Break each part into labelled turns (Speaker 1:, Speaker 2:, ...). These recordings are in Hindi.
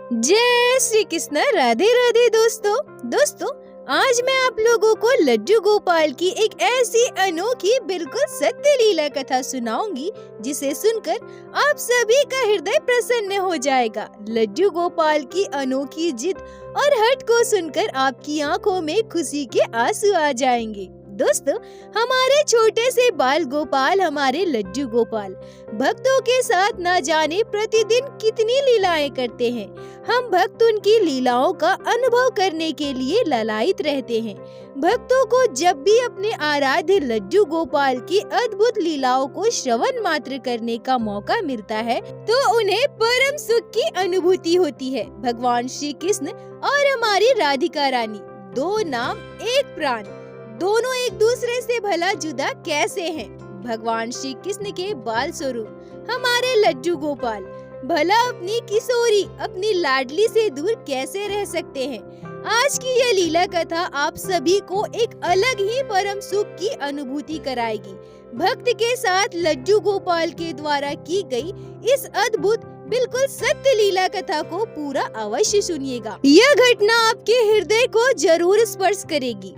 Speaker 1: जय श्री कृष्ण। राधे राधे दोस्तों, आज मैं आप लोगों को लड्डू गोपाल की एक ऐसी अनोखी बिल्कुल सत्य लीला कथा सुनाऊंगी जिसे सुनकर आप सभी का हृदय प्रसन्न हो जाएगा। लड्डू गोपाल की अनोखी जिद और हट को सुनकर आपकी आंखों में खुशी के आंसू आ जाएंगे। दोस्तों, हमारे छोटे से बाल गोपाल, हमारे लड्डू गोपाल भक्तों के साथ न जाने प्रतिदिन कितनी लीलाएं करते हैं। हम भक्त उनकी लीलाओं का अनुभव करने के लिए ललायित रहते हैं। भक्तों को जब भी अपने आराध्य लड्डू गोपाल की अद्भुत लीलाओं को श्रवण मात्र करने का मौका मिलता है तो उन्हें परम सुख की अनुभूति होती है। भगवान श्री कृष्ण और हमारी राधिका रानी, दो नाम एक प्राण, दोनों एक दूसरे से भला जुदा कैसे हैं? भगवान श्री कृष्ण के बाल स्वरूप हमारे लड्डू गोपाल भला अपनी किशोरी, अपनी लाडली से दूर कैसे रह सकते हैं? आज की यह लीला कथा आप सभी को एक अलग ही परम सुख की अनुभूति कराएगी। भक्त के साथ लड्डू गोपाल के द्वारा की गई इस अद्भुत बिल्कुल सत्य लीला कथा को पूरा अवश्य सुनिएगा। यह घटना आपके हृदय को जरूर स्पर्श करेगी।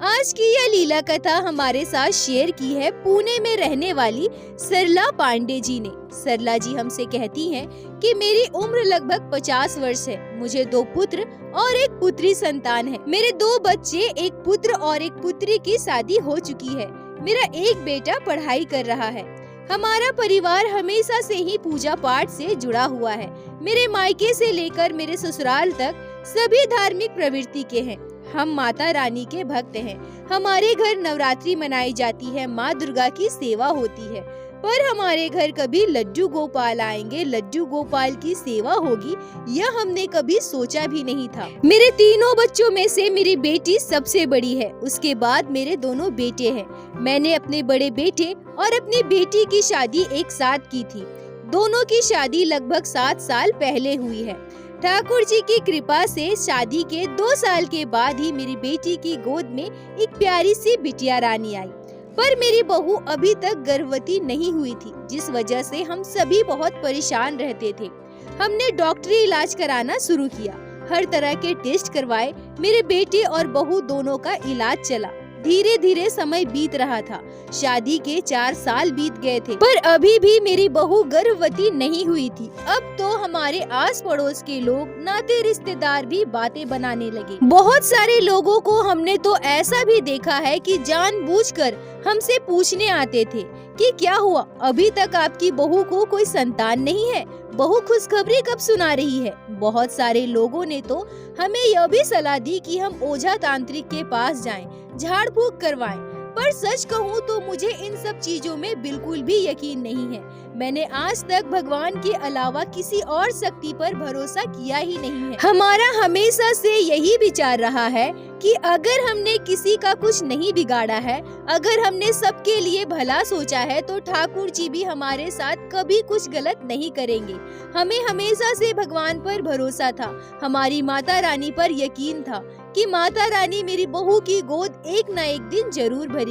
Speaker 1: आज की यह लीला कथा हमारे साथ शेयर की है पुणे में रहने वाली सरला पांडे जी ने। सरला जी हमसे कहती हैं कि मेरी उम्र लगभग 50 वर्ष है। मुझे 2 पुत्र और 1 पुत्री संतान है। मेरे 2 बच्चे, एक पुत्र और एक पुत्री की शादी हो चुकी है। मेरा एक बेटा पढ़ाई कर रहा है। हमारा परिवार हमेशा से ही पूजा पाठ से जुड़ा हुआ है। मेरे मायके से लेकर मेरे ससुराल तक सभी धार्मिक प्रवृत्ति के हैं। हम माता रानी के भक्त हैं। हमारे घर नवरात्रि मनाई जाती है, माँ दुर्गा की सेवा होती है। पर हमारे घर कभी लड्डू गोपाल आएंगे, लड्डू गोपाल की सेवा होगी, यह हमने कभी सोचा भी नहीं था। मेरे तीनों बच्चों में से मेरी बेटी सबसे बड़ी है। उसके बाद मेरे दोनों बेटे हैं। मैंने अपने बड़े बेटे और अपनी बेटी की शादी एक साथ की थी। दोनों की शादी लगभग 7 साल पहले हुई है। ठाकुर जी की कृपा से शादी के 2 साल के बाद ही मेरी बेटी की गोद में एक प्यारी सी बिटिया रानी आई। पर मेरी बहू अभी तक गर्भवती नहीं हुई थी, जिस वजह से हम सभी बहुत परेशान रहते थे। हमने डॉक्टरी इलाज कराना शुरू किया, हर तरह के टेस्ट करवाए। मेरे बेटे और बहू दोनों का इलाज चला। धीरे धीरे समय बीत रहा था। शादी के 4 साल बीत गए थे, पर अभी भी मेरी बहू गर्भवती नहीं हुई थी। अब तो हमारे आस पड़ोस के लोग, नाते रिश्तेदार भी बातें बनाने लगे। बहुत सारे लोगों को हमने तो ऐसा भी देखा है कि जानबूझकर हमसे पूछने आते थे कि क्या हुआ, अभी तक आपकी बहू को कोई संतान नहीं है? बहू खुशखबरी कब सुना रही है? बहुत सारे लोगों ने तो हमें यह भी सलाह दी कि हम ओझा तांत्रिक के पास जाएं, झाड़ फूक करवाएं। पर सच कहूँ तो मुझे इन सब चीजों में बिल्कुल भी यकीन नहीं है। मैंने आज तक भगवान के अलावा किसी और शक्ति पर भरोसा किया ही नहीं है। हमारा हमेशा से यही विचार रहा है कि अगर हमने किसी का कुछ नहीं बिगाड़ा है, अगर हमने सबके लिए भला सोचा है, तो ठाकुर जी भी हमारे साथ कभी कुछ गलत नहीं करेंगे। हमें हमेशा से भगवान पर भरोसा था। हमारी माता रानी पर यकीन था कि माता रानी मेरी बहू की गोद एक न एक दिन जरूर भरेगी।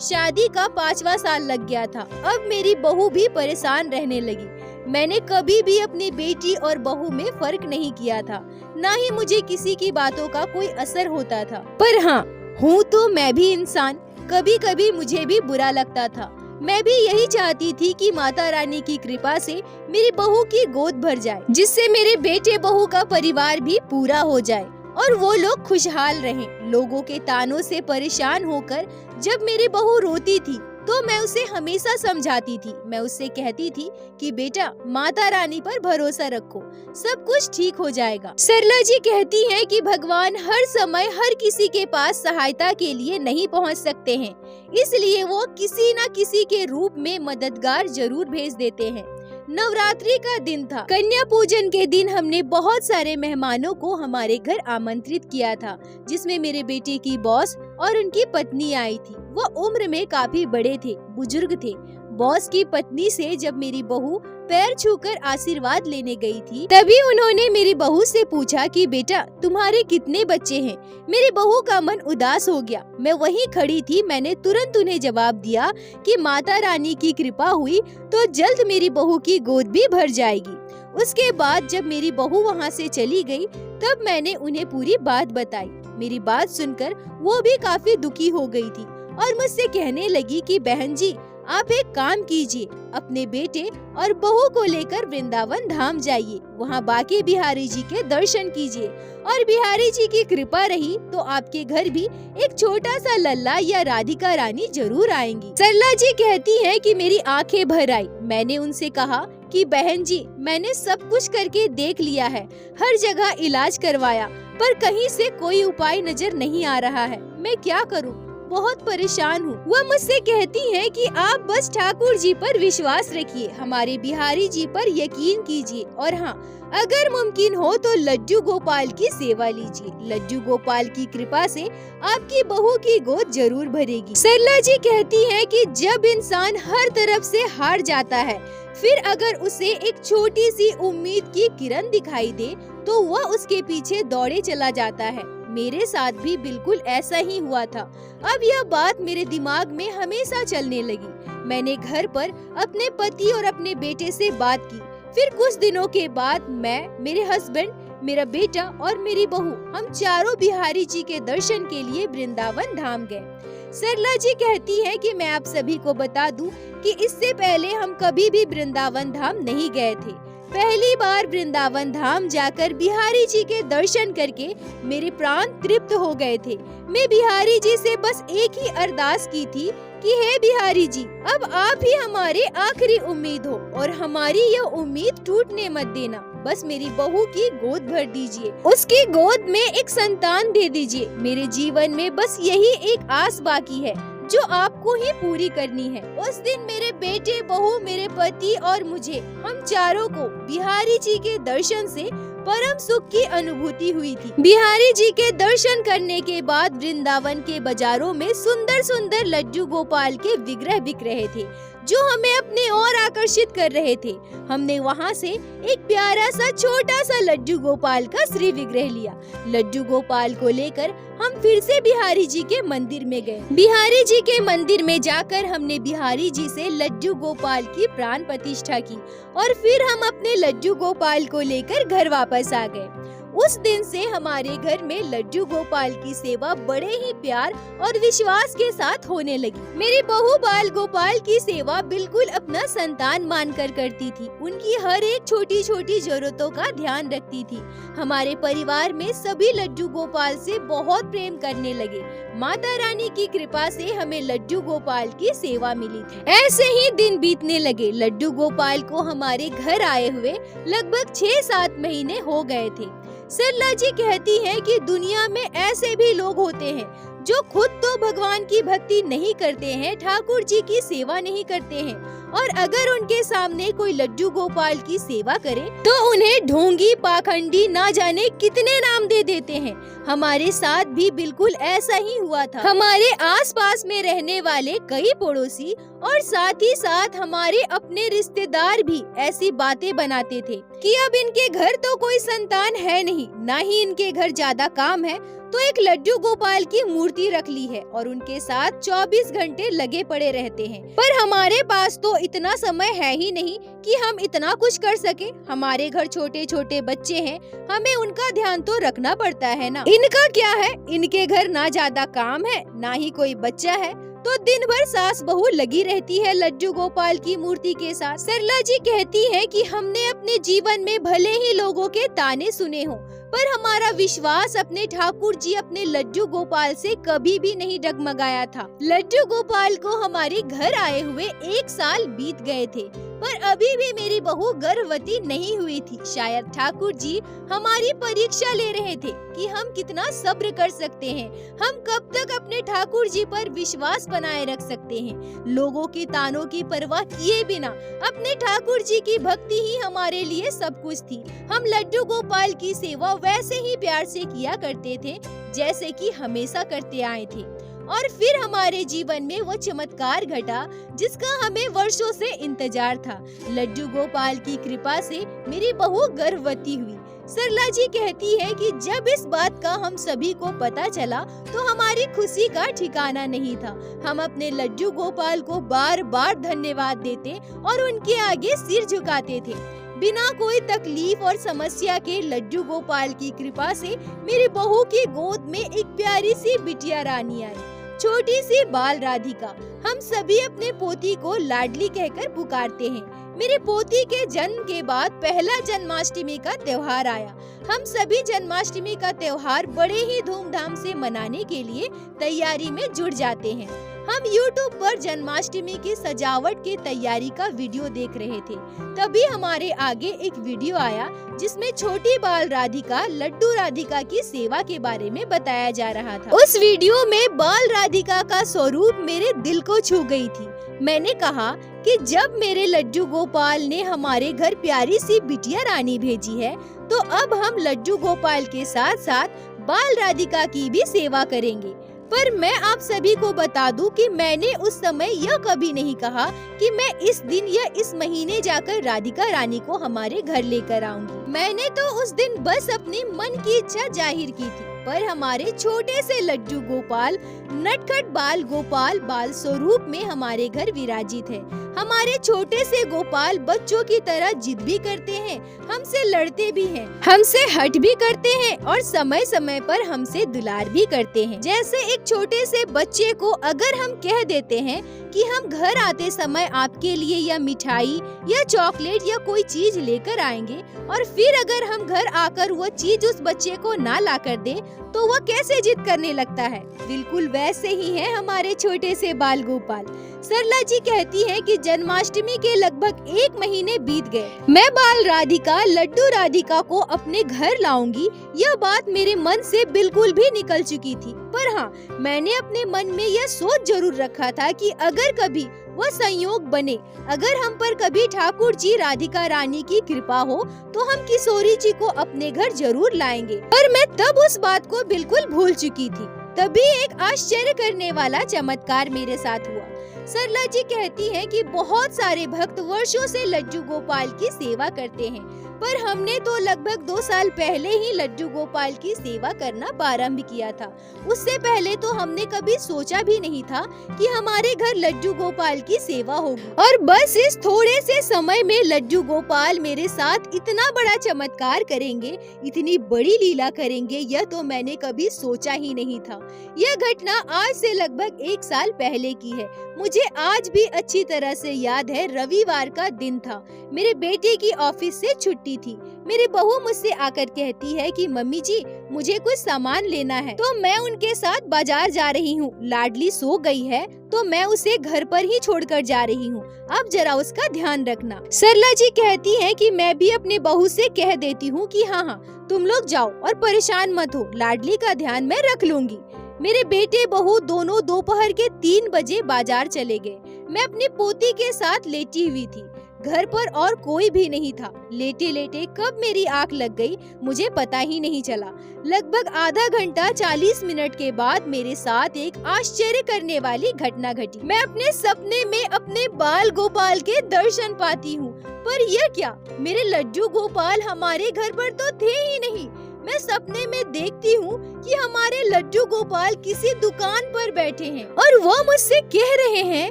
Speaker 1: शादी का 5वां साल लग गया था। अब मेरी बहू भी परेशान रहने लगी। मैंने कभी भी अपनी बेटी और बहू में फर्क नहीं किया था, ना ही मुझे किसी की बातों का कोई असर होता था। पर हाँ, हूँ तो मैं भी इंसान, कभी कभी मुझे भी बुरा लगता था। मैं भी यही चाहती थी कि माता रानी की कृपा से मेरी बहू की गोद भर जाए, जिससे मेरे बेटे बहू का परिवार भी पूरा हो जाए और वो लोग खुशहाल रहें। लोगों के तानों से परेशान होकर जब मेरी बहू रोती थी तो मैं उसे हमेशा समझाती थी। मैं उससे कहती थी कि बेटा, माता रानी पर भरोसा रखो, सब कुछ ठीक हो जाएगा। सरला जी कहती हैं कि भगवान हर समय हर किसी के पास सहायता के लिए नहीं पहुंच सकते हैं, इसलिए वो किसी न किसी के रूप में मददगार जरूर भेज देते हैं। नवरात्रि का दिन था। कन्या पूजन के दिन हमने बहुत सारे मेहमानों को हमारे घर आमंत्रित किया था, जिसमें मेरे बेटे की बॉस और उनकी पत्नी आई थी। वो उम्र में काफी बड़े थे, बुजुर्ग थे। बॉस की पत्नी से जब मेरी बहू पैर छूकर आशीर्वाद लेने गई थी, तभी उन्होंने मेरी बहू से पूछा कि बेटा, तुम्हारे कितने बच्चे हैं? मेरी बहू का मन उदास हो गया। मैं वहीं खड़ी थी। मैंने तुरंत उन्हें जवाब दिया कि माता रानी की कृपा हुई तो जल्द मेरी बहू की गोद भी भर जाएगी। उसके बाद जब मेरी बहू वहाँ से चली गई तब मैंने उन्हें पूरी बात बताई। मेरी बात सुनकर वो भी काफी दुखी हो गई थी और मुझसे कहने लगी कि बहन जी, आप एक काम कीजिए, अपने बेटे और बहू को लेकर वृंदावन धाम जाइए, वहाँ बांके बिहारी जी के दर्शन कीजिए और बिहारी जी की कृपा रही तो आपके घर भी एक छोटा सा लल्ला या राधिका रानी जरूर आएंगी। सरला जी कहती हैं कि मेरी आंखें भर आई। मैंने उनसे कहा कि बहन जी, मैंने सब कुछ करके देख लिया है, हर जगह इलाज करवाया, पर कहीं से कोई उपाय नजर नहीं आ रहा है, मैं क्या करूं? बहुत परेशान हूँ। वह मुझसे कहती हैं कि आप बस ठाकुर जी पर विश्वास रखिए, हमारे बिहारी जी पर यकीन कीजिए और हाँ, अगर मुमकिन हो तो लड्डू गोपाल की सेवा लीजिए। लड्डू गोपाल की कृपा से आपकी बहू की गोद जरूर भरेगी। सरला जी कहती हैं कि जब इंसान हर तरफ से हार जाता है, फिर अगर उसे एक छोटी सी उम्मीद की किरण दिखाई दे तो वह उसके पीछे दौड़े चला जाता है। मेरे साथ भी बिल्कुल ऐसा ही हुआ था। अब यह बात मेरे दिमाग में हमेशा चलने लगी। मैंने घर पर अपने पति और अपने बेटे से बात की। फिर कुछ दिनों के बाद मैं, मेरे हस्बैंड, मेरा बेटा और मेरी बहू, हम चारों बिहारी जी के दर्शन के लिए वृंदावन धाम गए। सरला जी कहती है कि मैं आप सभी को बता दूं कि इससे पहले हम कभी भी वृंदावन धाम नहीं गए थे। पहली बार वृंदावन धाम जाकर बिहारी जी के दर्शन करके मेरे प्राण तृप्त हो गए थे। मैं बिहारी जी से बस एक ही अरदास की थी कि हे बिहारी जी, अब आप ही हमारे आखिरी उम्मीद हो और हमारी यह उम्मीद टूटने मत देना। बस मेरी बहू की गोद भर दीजिए, उसकी गोद में एक संतान दे दीजिए। मेरे जीवन में बस यही एक आस बाकी है जो आपको ही पूरी करनी है। उस दिन मेरे बेटे, बहू, मेरे पति और मुझे, हम चारों को बिहारी जी के दर्शन से परम सुख की अनुभूति हुई थी। बिहारी जी के दर्शन करने के बाद वृंदावन के बाजारों में सुंदर सुंदर लड्डू गोपाल के विग्रह बिक रहे थे जो हमें अपने ओर आकर्षित कर रहे थे। हमने वहाँ से एक प्यारा सा छोटा सा लड्डू गोपाल का श्री विग्रह लिया। लड्डू गोपाल को लेकर हम फिर से बिहारी जी के मंदिर में गए। बिहारी जी के मंदिर में जाकर हमने बिहारी जी से लड्डू गोपाल की प्राण प्रतिष्ठा की और फिर हम अपने लड्डू गोपाल को लेकर घर वापस आ गए। उस दिन से हमारे घर में लड्डू गोपाल की सेवा बड़े ही प्यार और विश्वास के साथ होने लगी। मेरी बहू बाल गोपाल की सेवा बिल्कुल अपना संतान मानकर करती थी। उनकी हर एक छोटी छोटी जरूरतों का ध्यान रखती थी। हमारे परिवार में सभी लड्डू गोपाल से बहुत प्रेम करने लगे। माता रानी की कृपा से हमें लड्डू गोपाल की सेवा मिली थी। ऐसे ही दिन बीतने लगे। लड्डू गोपाल को हमारे घर आए हुए लगभग 6-7 महीने हो गए थे। सरला जी कहती हैं कि दुनिया में ऐसे भी लोग होते हैं जो खुद तो भगवान की भक्ति नहीं करते हैं, ठाकुर जी की सेवा नहीं करते हैं, और अगर उनके सामने कोई लड्डू गोपाल की सेवा करे तो उन्हें ढोंगी, पाखंडी, ना जाने कितने नाम दे देते हैं। हमारे साथ भी बिल्कुल ऐसा ही हुआ था। हमारे आसपास में रहने वाले कई पड़ोसी और साथ ही साथ हमारे अपने रिश्तेदार भी ऐसी बातें बनाते थे कि अब इनके घर तो कोई संतान है नहीं, ना ही इनके घर ज्यादा काम है, तो एक लड्डू गोपाल की मूर्ति रख ली है और उनके साथ 24 घंटे लगे पड़े रहते हैं। पर हमारे पास तो इतना समय है ही नहीं कि हम इतना कुछ कर सके। हमारे घर छोटे छोटे बच्चे हैं, हमें उनका ध्यान तो रखना पड़ता है ना। इनका क्या है, इनके घर ना ज्यादा काम है, ना ही कोई बच्चा है, तो दिन भर सास बहू लगी रहती है लड्डू गोपाल की मूर्ति के साथ। सरला जी कहती है कि हमने अपने जीवन में भले ही लोगों के ताने सुने हों, पर हमारा विश्वास अपने ठाकुर जी, अपने लड्डू गोपाल से कभी भी नहीं डगमगाया था। लड्डू गोपाल को हमारे घर आए हुए 1 साल बीत गए थे, पर अभी भी मेरी बहू गर्भवती नहीं हुई थी। शायद ठाकुर जी हमारी परीक्षा ले रहे थे कि हम कितना सब्र कर सकते हैं, हम कब तक अपने ठाकुर जी पर विश्वास बनाए रख सकते हैं। लोगों की तानों की परवाह किए बिना अपने ठाकुर जी की भक्ति ही हमारे लिए सब कुछ थी। हम लड्डू गोपाल की सेवा वैसे ही प्यार से किया करते थे जैसे कि हमेशा करते आए थे। और फिर हमारे जीवन में वो चमत्कार घटा जिसका हमें वर्षों से इंतजार था। लड्डू गोपाल की कृपा से मेरी बहू गर्भवती हुई। सरला जी कहती है कि जब इस बात का हम सभी को पता चला तो हमारी खुशी का ठिकाना नहीं था। हम अपने लड्डू गोपाल को बार बार धन्यवाद देते और उनके आगे सिर झुकाते थे। बिना कोई तकलीफ और समस्या के लड्डू गोपाल की कृपा से मेरी बहू की गोद में एक प्यारी सी बिटिया रानी आई, छोटी सी बाल राधिका। हम सभी अपने पोती को लाडली कहकर पुकारते हैं। मेरे पोती के जन्म के बाद पहला जन्माष्टमी का त्योहार आया। हम सभी जन्माष्टमी का त्योहार बड़े ही धूमधाम से मनाने के लिए तैयारी में जुट जाते हैं। हम YouTube पर जन्माष्टमी की सजावट की तैयारी का वीडियो देख रहे थे, तभी हमारे आगे एक वीडियो आया जिसमें छोटी बाल राधिका लड्डू राधिका की सेवा के बारे में बताया जा रहा था। उस वीडियो में बाल राधिका का स्वरूप मेरे दिल को छू गई थी। मैंने कहा कि जब मेरे लड्डू गोपाल ने हमारे घर प्यारी सी बिटिया रानी भेजी है, तो अब हम लड्डू गोपाल के साथ साथ बाल राधिका की भी सेवा करेंगे। पर मैं आप सभी को बता दूं कि मैंने उस समय यह कभी नहीं कहा कि मैं इस दिन या इस महीने जाकर राधिका रानी को हमारे घर लेकर आऊंगी। मैंने तो उस दिन बस अपनी मन की इच्छा जाहिर की थी। पर हमारे छोटे से लड्डू गोपाल नटखट बाल गोपाल बाल स्वरूप में हमारे घर विराजित है। हमारे छोटे से गोपाल बच्चों की तरह जिद भी करते हैं, हमसे लड़ते भी हैं, हमसे हट भी करते हैं और समय समय पर हमसे दुलार भी करते हैं। जैसे एक छोटे से बच्चे को अगर हम कह देते हैं कि हम घर आते समय आपके लिए या मिठाई या चॉकलेट या कोई चीज लेकर आएंगे, और फिर अगर हम घर आकर वो चीज उस बच्चे को ना ला कर दे, तो वह कैसे जिद करने लगता है। बिल्कुल वैसे ही है हमारे छोटे से बाल गोपाल। सरला जी कहती है कि जन्माष्टमी के लगभग 1 महीने बीत गए। मैं बाल राधिका लड्डू राधिका को अपने घर लाऊंगी, यह बात मेरे मन से बिल्कुल भी निकल चुकी थी। पर हाँ, मैंने अपने मन में यह सोच जरूर रखा था कि अगर कभी वह संयोग बने, अगर हम पर कभी ठाकुर जी राधिका रानी की कृपा हो, तो हम किशोरी जी को अपने घर जरूर लाएंगे। पर मैं तब उस बात को बिल्कुल भूल चुकी थी। तभी एक आश्चर्य करने वाला चमत्कार मेरे साथ हुआ। सरला जी कहती हैं कि बहुत सारे भक्त वर्षों से लड्डू गोपाल की सेवा करते हैं, पर हमने तो लगभग 2 साल पहले ही लड्डू गोपाल की सेवा करना प्रारंभ किया था। उससे पहले तो हमने कभी सोचा भी नहीं था कि हमारे घर लड्डू गोपाल की सेवा होगी। और बस इस थोड़े से समय में लड्डू गोपाल मेरे साथ इतना बड़ा चमत्कार करेंगे, इतनी बड़ी लीला करेंगे, यह तो मैंने कभी सोचा ही नहीं था। यह घटना आज से लगभग 1 साल पहले की है। मुझे आज भी अच्छी तरह से याद है, रविवार का दिन था। मेरे बेटे की ऑफिस से छुट्टी थी। मेरी बहू मुझसे आकर कहती है कि मम्मी जी, मुझे कुछ सामान लेना है, तो मैं उनके साथ बाजार जा रही हूँ। लाडली सो गई है तो मैं उसे घर पर ही छोड़कर जा रही हूँ, अब जरा उसका ध्यान रखना। सरला जी कहती हैं कि मैं भी अपने बहू से कह देती हूँ कि हाँ, तुम लोग जाओ और परेशान मत हो, लाडली का ध्यान मैं रख लूंगी। मेरे बेटे बहू दोनों दोपहर के 3 बजे बाजार चले गए। मैं अपनी पोती के साथ लेटी हुई थी। घर पर और कोई भी नहीं था। लेटे लेटे कब मेरी आंख लग गई मुझे पता ही नहीं चला। लगभग आधा घंटा 40 मिनट के बाद मेरे साथ एक आश्चर्य करने वाली घटना घटी। मैं अपने सपने में अपने बाल गोपाल के दर्शन पाती हूँ। पर यह क्या, मेरे लड्डू गोपाल हमारे घर पर तो थे ही नहीं। मैं सपने में देखती हूँ कि हमारे लड्डू गोपाल किसी दुकान पर बैठे हैं और वो मुझसे कह रहे हैं,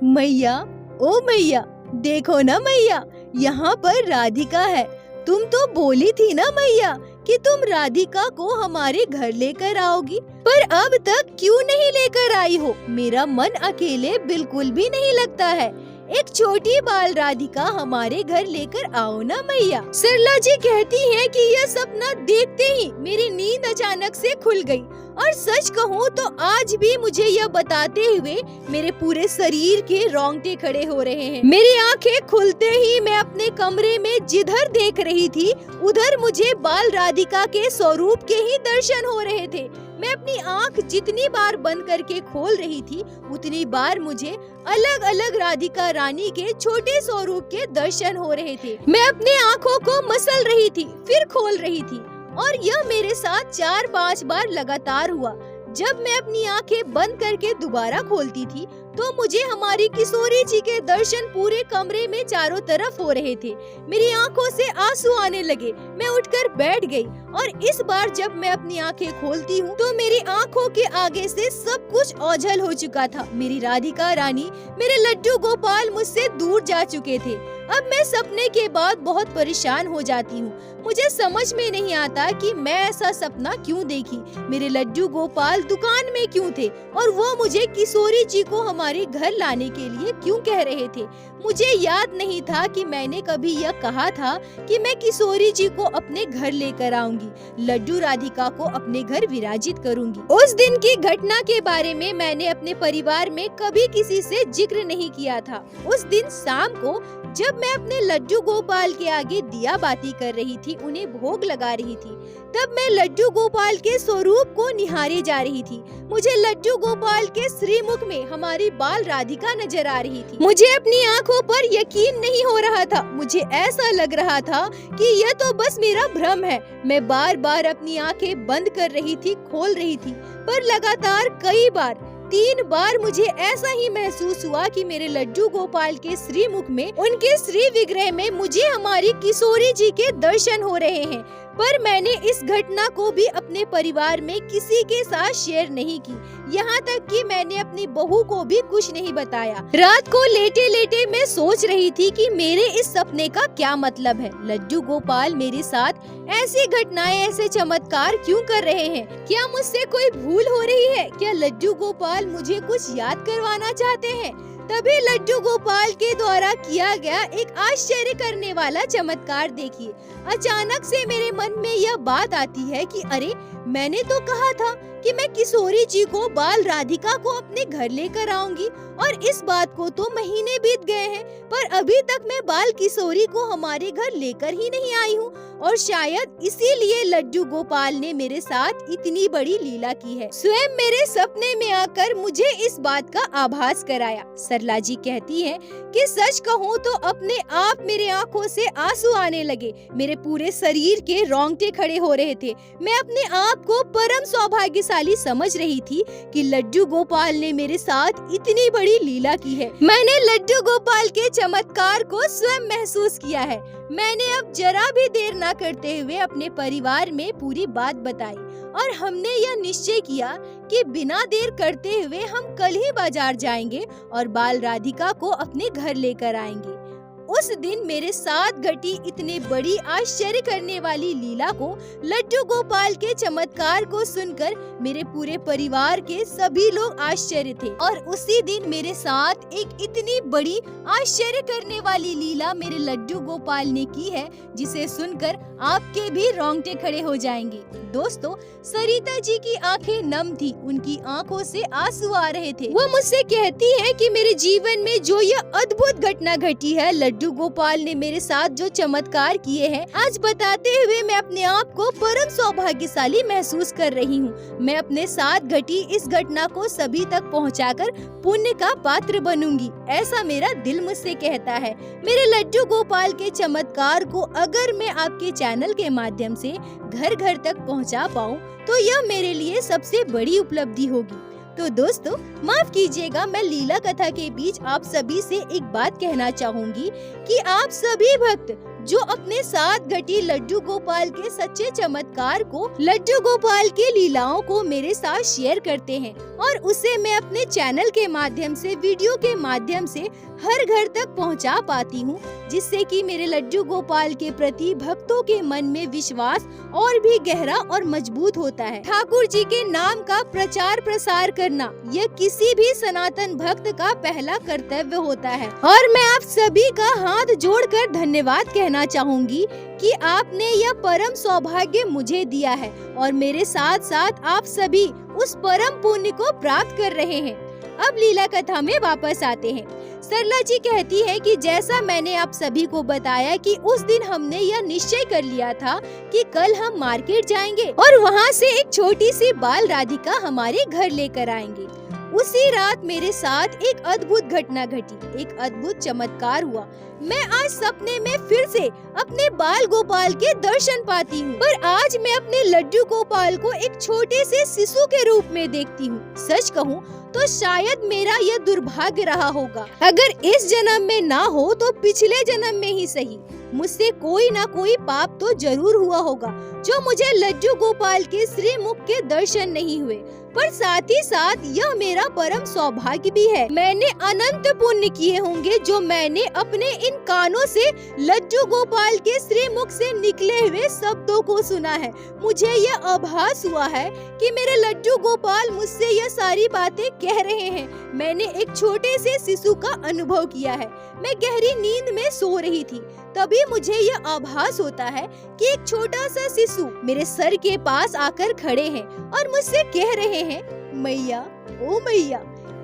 Speaker 1: मैया, ओ मैया, देखो ना मैया, यहाँ पर राधिका है। तुम तो बोली थी ना मैया कि तुम राधिका को हमारे घर लेकर आओगी, पर अब तक क्यों नहीं लेकर आई हो? मेरा मन अकेले बिल्कुल भी नहीं लगता है। एक छोटी बाल राधिका हमारे घर लेकर आओ ना मैया। सरला जी कहती हैं कि यह सपना देखते ही मेरी नींद अचानक से खुल गई, और सच कहूँ तो आज भी मुझे यह बताते हुए मेरे पूरे शरीर के रोंगटे खड़े हो रहे हैं। मेरी आंखें खुलते ही मैं अपने कमरे में जिधर देख रही थी, उधर मुझे बाल राधिका के स्वरूप के ही दर्शन हो रहे थे। मैं अपनी आंख जितनी बार बंद करके खोल रही थी, उतनी बार मुझे अलग अलग राधिका रानी के छोटे स्वरूप के दर्शन हो रहे थे। मैं अपने आंखों को मसल रही थी, फिर खोल रही थी, और यह मेरे साथ 4-5 बार लगातार हुआ। जब मैं अपनी आंखें बंद करके दोबारा खोलती थी, तो मुझे हमारी किशोरी जी के दर्शन पूरे कमरे में चारों तरफ हो रहे थे। मेरी आंखों से आंसू आने लगे। मैं उठकर बैठ गई, और इस बार जब मैं अपनी आंखें खोलती हूँ, तो मेरी आंखों के आगे से सब कुछ ओझल हो चुका था। मेरी राधिका रानी, मेरे लड्डू गोपाल मुझसे दूर जा चुके थे। अब मैं सपने के बाद बहुत परेशान हो जाती हूँ। मुझे समझ में नहीं आता कि मैं ऐसा सपना क्यों देखी। मेरे लड्डू गोपाल दुकान में क्यों थे और वो मुझे किशोरी जी को हमारे घर लाने के लिए क्यों कह रहे थे। मुझे याद नहीं था कि मैंने कभी यह कहा था कि मैं किशोरी जी को अपने घर लेकर आऊंगी, लड्डू राधिका को अपने घर विराजित करूंगी। उस दिन की घटना के बारे में मैंने अपने परिवार में कभी किसी से जिक्र नहीं किया था। उस दिन शाम को जब मैं अपने लड्डू गोपाल के आगे दिया बाती कर रही थी, उन्हें भोग लगा रही थी, तब मैं लड्डू गोपाल के स्वरूप को निहारे जा रही थी। मुझे लड्डू गोपाल के श्रीमुख में हमारी बाल राधिका नजर आ रही थी। मुझे अपनी आंखों पर यकीन नहीं हो रहा था। मुझे ऐसा लग रहा था कि यह तो बस मेरा भ्रम है। मैं बार बार अपनी आंखें बंद कर रही थी, खोल रही थी, पर लगातार कई बार 3 बार मुझे ऐसा ही महसूस हुआ कि मेरे लड्डू गोपाल के श्रीमुख में, उनके श्री विग्रह में मुझे हमारी किशोरी जी के दर्शन हो रहे हैं। पर मैंने इस घटना को भी अपने परिवार में किसी के साथ शेयर नहीं की, यहाँ तक कि मैंने अपनी बहू को भी कुछ नहीं बताया। रात को लेटे लेटे मैं सोच रही थी कि मेरे इस सपने का क्या मतलब है। लड्डू गोपाल मेरे साथ ऐसी घटनाएं, ऐसे चमत्कार क्यों कर रहे हैं? क्या मुझसे कोई भूल हो रही है? क्या लड्डू गोपाल मुझे कुछ याद करवाना चाहते हैं? तभी लड्डू गोपाल के द्वारा किया गया एक आश्चर्य करने वाला चमत्कार देखिए। अचानक से मेरे मन में यह बात आती है कि अरे, मैंने तो कहा था कि मैं किशोरी जी को, बाल राधिका को अपने घर लेकर आऊंगी, और इस बात को तो महीने बीत गए हैं, पर अभी तक मैं बाल किशोरी को हमारे घर लेकर ही नहीं आई हूँ। और शायद इसीलिए लड्डू गोपाल ने मेरे साथ इतनी बड़ी लीला की है, स्वयं मेरे सपने में आकर मुझे इस बात का आभास कराया। सरला जी कहती हैं कि सच कहूँ तो अपने आप मेरे आँखों से आंसू आने लगे, मेरे पूरे शरीर के रोंगटे खड़े हो रहे थे। मैं अपने आप को परम सौभाग्यशाली समझ रही थी कि लड्डू गोपाल ने मेरे साथ इतनी बड़ी लीला की है। मैंने लड्डू गोपाल के चमत्कार को स्वयं महसूस किया है। मैंने अब जरा भी देर न करते हुए अपने परिवार में पूरी बात बताई और हमने यह निश्चय किया कि बिना देर करते हुए हम कल ही बाजार जाएंगे और बाल राधिका को अपने घर लेकर आएंगे। उस दिन मेरे साथ घटी इतने बड़ी आश्चर्य करने वाली लीला को, लड्डू गोपाल के चमत्कार को सुनकर मेरे पूरे परिवार के सभी लोग आश्चर्य थे। और उसी दिन मेरे साथ एक इतनी बड़ी आश्चर्य करने वाली लीला मेरे लड्डू गोपाल ने की है, जिसे सुनकर आपके भी रोंगटे खड़े हो जाएंगे। दोस्तों, सरिता जी की आंखें नम थी, उनकी आंखों से आंसू आ रहे थे। वो मुझसे कहती है कि मेरे जीवन में जो यह अद्भुत घटना घटी है, लड्डू गोपाल ने मेरे साथ जो चमत्कार किए हैं, आज बताते हुए मैं अपने आप को परम सौभाग्यशाली महसूस कर रही हूँ। मैं अपने साथ घटी इस घटना को सभी तक पहुँचाकर पुण्य का पात्र बनूंगी, ऐसा मेरा दिल मुझसे कहता है। मेरे लड्डू गोपाल के चमत्कार को अगर मैं आपके चैनल के माध्यम से घर घर तक पहुँचा पाऊँ तो यह मेरे लिए सबसे बड़ी उपलब्धि होगी। तो दोस्तों, माफ कीजिएगा, मैं लीला कथा के बीच आप सभी से एक बात कहना चाहूंगी कि आप सभी भक्त जो अपने साथ घटी लड्डू गोपाल के सच्चे चमत्कार को, लड्डू गोपाल के लीलाओं को मेरे साथ शेयर करते हैं और उसे मैं अपने चैनल के माध्यम से, वीडियो के माध्यम से हर घर तक पहुंचा पाती हूं, जिससे कि मेरे लड्डू गोपाल के प्रति भक्तों के मन में विश्वास और भी गहरा और मजबूत होता है। ठाकुर जी के नाम का प्रचार प्रसार करना यह किसी भी सनातन भक्त का पहला कर्तव्य होता है और मैं आप सभी का हाथ जोड़कर धन्यवाद कहना चाहूंगी कि आपने यह परम सौभाग्य मुझे दिया है और मेरे साथ साथ आप सभी उस परम पुण्य को प्राप्त कर रहे हैं। अब लीला कथा में वापस आते हैं। सरला जी कहती है कि जैसा मैंने आप सभी को बताया कि उस दिन हमने यह निश्चय कर लिया था कि कल हम मार्केट जाएंगे और वहाँ से एक छोटी सी बाल राधिका हमारे घर लेकर आएंगे। उसी रात मेरे साथ एक अद्भुत घटना घटी, एक अद्भुत चमत्कार हुआ। मैं आज सपने में फिर से अपने बाल गोपाल के दर्शन पाती हूँ, पर आज मैं अपने लड्डू गोपाल को एक छोटे से शिशु के रूप में देखती हूँ। सच कहूँ तो शायद मेरा यह दुर्भाग्य रहा होगा, अगर इस जन्म में ना हो तो पिछले जन्म में ही सही, मुझसे कोई ना कोई पाप तो जरूर हुआ होगा, जो मुझे लड्डू गोपाल के श्रीमुख के दर्शन नहीं हुए, पर साथ ही साथ यह मेरा परम सौभाग्य भी है। मैंने अनंत पुण्य किए होंगे जो मैंने अपने इन कानों से लड्डू गोपाल के श्रीमुख से निकले हुए शब्दों को सुना है। मुझे यह आभास हुआ है कि मेरे लड्डू गोपाल मुझसे यह सारी बातें कह रहे हैं। मैंने एक छोटे से शिशु का अनुभव किया है। मैं गहरी नींद में सो रही थी, तभी मुझे यह आभास होता है कि एक छोटा सा शिशु मेरे सर के पास आकर खड़े हैं और मुझसे कह रहे हैं, मैया, ओ मैया,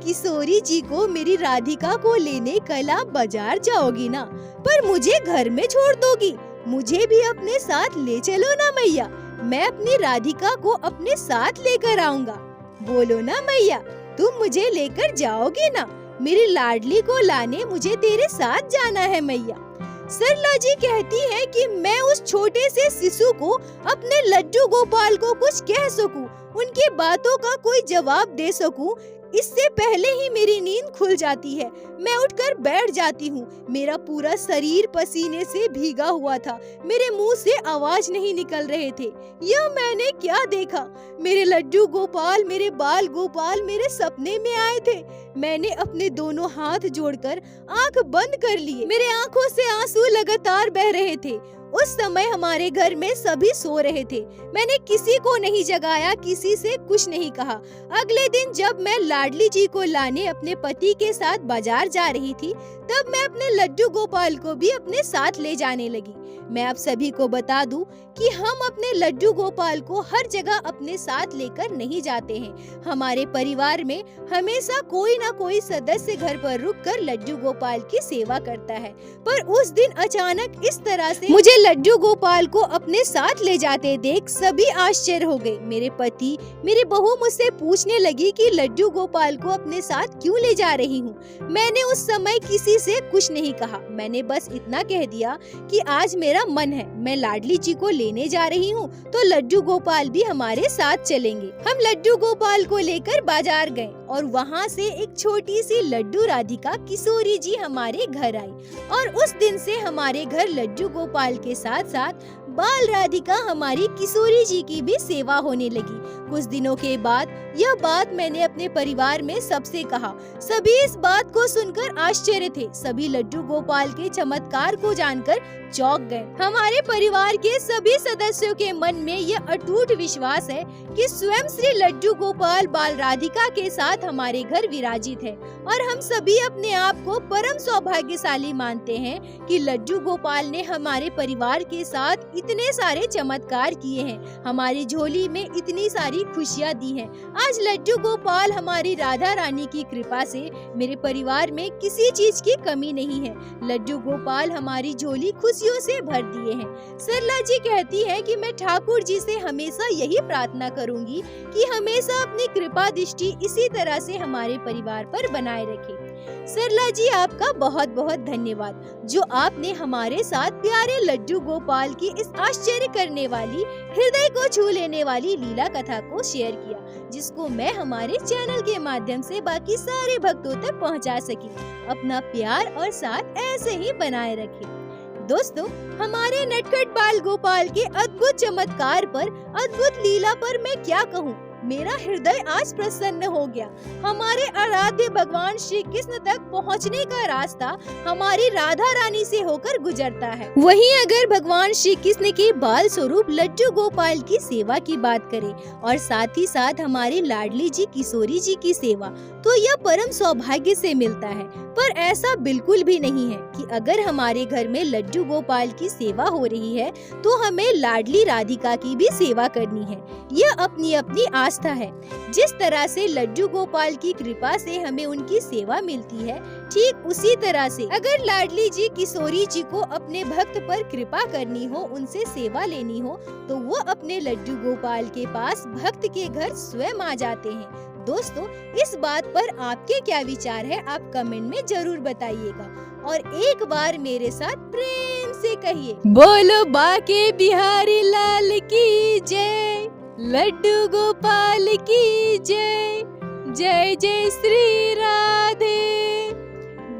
Speaker 1: किशोरी जी को मेरी राधिका को लेने कल आप बाजार जाओगी ना, पर मुझे घर में छोड़ दोगी? मुझे भी अपने साथ ले चलो ना मैया, मैं अपनी राधिका को अपने साथ लेकर आऊंगा। बोलो ना मैया, तुम मुझे लेकर जाओगी ना? मेरी लाडली को लाने मुझे तेरे साथ जाना है मैया। सरला जी कहती है कि मैं उस छोटे से शिशु को अपने लड्डू गोपाल को कुछ कह सकूं, उनकी बातों का कोई जवाब दे सकूं, इससे पहले ही मेरी नींद खुल जाती है। मैं उठकर बैठ जाती हूँ। मेरा पूरा शरीर पसीने से भीगा हुआ था। मेरे मुंह से आवाज नहीं निकल रहे थे। यह मैंने क्या देखा? मेरे लड्डू गोपाल, मेरे बाल गोपाल मेरे सपने में आए थे। मैंने अपने दोनों हाथ जोड़कर आंख बंद कर लिए। मेरे आंखों से आंसू लगातार बह रहे थे। उस समय हमारे घर में सभी सो रहे थे। मैंने किसी को नहीं जगाया, किसी से कुछ नहीं कहा। अगले दिन जब मैं लाडली जी को लाने अपने पति के साथ बाजार जा रही थी, तब मैं अपने लड्डू गोपाल को भी अपने साथ ले जाने लगी। मैं आप सभी को बता दूं कि हम अपने लड्डू गोपाल को हर जगह अपने साथ लेकर नहीं जाते हैं। हमारे परिवार में हमेशा कोई ना कोई सदस्य घर पर रुककर लड्डू गोपाल की सेवा करता है, पर उस दिन अचानक इस तरह से मुझे लड्डू गोपाल को अपने साथ ले जाते देख सभी आश्चर्य हो गए। मेरे पति, मेरी बहू मुझसे पूछने लगी कि लड्डू गोपाल को अपने साथ क्यों ले जा रही हूँ। मैंने उस समय किसी से कुछ नहीं कहा। मैंने बस इतना कह दिया कि आज मेरा मन है, मैं लाडली जी को लेने जा रही हूँ, तो लड्डू गोपाल भी हमारे साथ चलेंगे। हम लड्डू गोपाल को लेकर बाजार गए और वहाँ से एक छोटी सी लड्डू राधिका किशोरी जी हमारे घर आई और उस दिन से हमारे घर लड्डू गोपाल के साथ साथ बाल राधिका हमारी किशोरी जी की भी सेवा होने लगी। कुछ दिनों के बाद यह बात मैंने अपने परिवार में सबसे कहा। सभी इस बात को सुनकर आश्चर्य थे। सभी लड्डू गोपाल के चमत्कार को जानकर चौंक गए। हमारे परिवार के सभी सदस्यों के मन में यह अटूट विश्वास है कि स्वयं श्री लड्डू गोपाल बाल राधिका के साथ हमारे घर विराजित है और हम सभी अपने आप को परम सौभाग्यशाली मानते हैं कि लड्डू गोपाल ने हमारे परिवार के साथ इतने सारे चमत्कार किए हैं, हमारी झोली में इतनी सारी खुशियाँ दी हैं। आज लड्डू गोपाल हमारी राधा रानी की कृपा से मेरे परिवार में किसी चीज की कमी नहीं है। लड्डू गोपाल हमारी झोली खुशियों से भर दिए हैं। सरला जी कहती है कि मैं ठाकुर जी से हमेशा यही प्रार्थना करूंगी कि हमेशा अपनी कृपा दृष्टि इसी तरह से हमारे परिवार पर बनाए रखे। सरला जी, आपका बहुत बहुत धन्यवाद जो आपने हमारे साथ प्यारे लड्डू गोपाल की इस आश्चर्य करने वाली, हृदय को छू लेने वाली लीला कथा को शेयर किया, जिसको मैं हमारे चैनल के माध्यम से बाकी सारे भक्तों तक पहुंचा सकी। अपना प्यार और साथ ऐसे ही बनाए रखें। दोस्तों, हमारे नटखट बाल गोपाल के अद्भुत चमत्कार पर, अद्भुत लीला पर मैं क्या कहूँ। मेरा हृदय आज प्रसन्न हो गया। हमारे आराध्य भगवान श्री कृष्ण तक पहुंचने का रास्ता हमारी राधा रानी से होकर गुजरता है। वहीं अगर भगवान श्री कृष्ण के बाल स्वरूप लड्डू गोपाल की सेवा की बात करें और साथ ही साथ हमारी लाडली जी किशोरी जी की सेवा, तो यह परम सौभाग्य से मिलता है। पर ऐसा बिल्कुल भी नहीं है कि अगर हमारे घर में लड्डू गोपाल की सेवा हो रही है तो हमें लाडली राधिका की भी सेवा करनी है। यह अपनी अपनी आस्था है। जिस तरह से लड्डू गोपाल की कृपा से हमें उनकी सेवा मिलती है, ठीक उसी तरह से अगर लाडली जी किशोरी जी को अपने भक्त पर कृपा करनी हो, उनसे सेवा लेनी हो, तो वो अपने लड्डू गोपाल के पास भक्त के घर स्वयं आ जाते हैं। दोस्तों, इस बात पर आपके क्या विचार है, आप कमेंट में जरूर बताइएगा और एक बार मेरे साथ प्रेम से कहिए, बोलो बाके बिहारी लाल की जय, लड्डू गोपाल की जय, जय जय श्री राधे।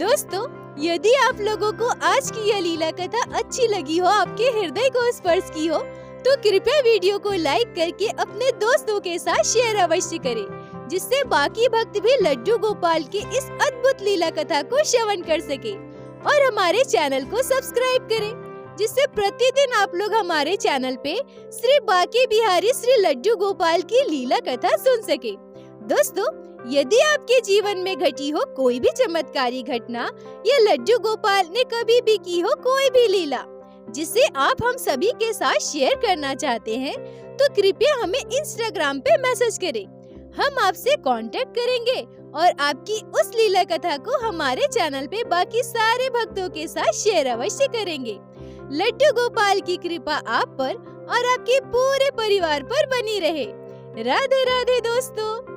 Speaker 1: दोस्तों, यदि आप लोगों को आज की यह लीला कथा अच्छी लगी हो, आपके हृदय को स्पर्श की हो, तो कृपया वीडियो को लाइक करके अपने दोस्तों के साथ शेयर अवश्य करें, जिससे बाकी भक्त भी लड्डू गोपाल की इस अद्भुत लीला कथा को श्रवण कर सके। और हमारे चैनल को सब्सक्राइब करें, जिससे प्रतिदिन आप लोग हमारे चैनल पे श्री बांके बिहारी श्री लड्डू गोपाल की लीला कथा सुन सके। दोस्तों, यदि आपके जीवन में घटी हो कोई भी चमत्कारी घटना या लड्डू गोपाल ने कभी भी की हो कोई भी लीला जिसे आप हम सभी के साथ शेयर करना चाहते हैं, तो कृपया हमें इंस्टाग्राम पे मैसेज करें। हम आपसे कांटेक्ट करेंगे और आपकी उस लीला कथा को हमारे चैनल पे बाकी सारे भक्तों के साथ शेयर अवश्य करेंगे। लड्डू गोपाल की कृपा आप पर और आपके पूरे परिवार पर बनी रहे। राधे राधे दोस्तों।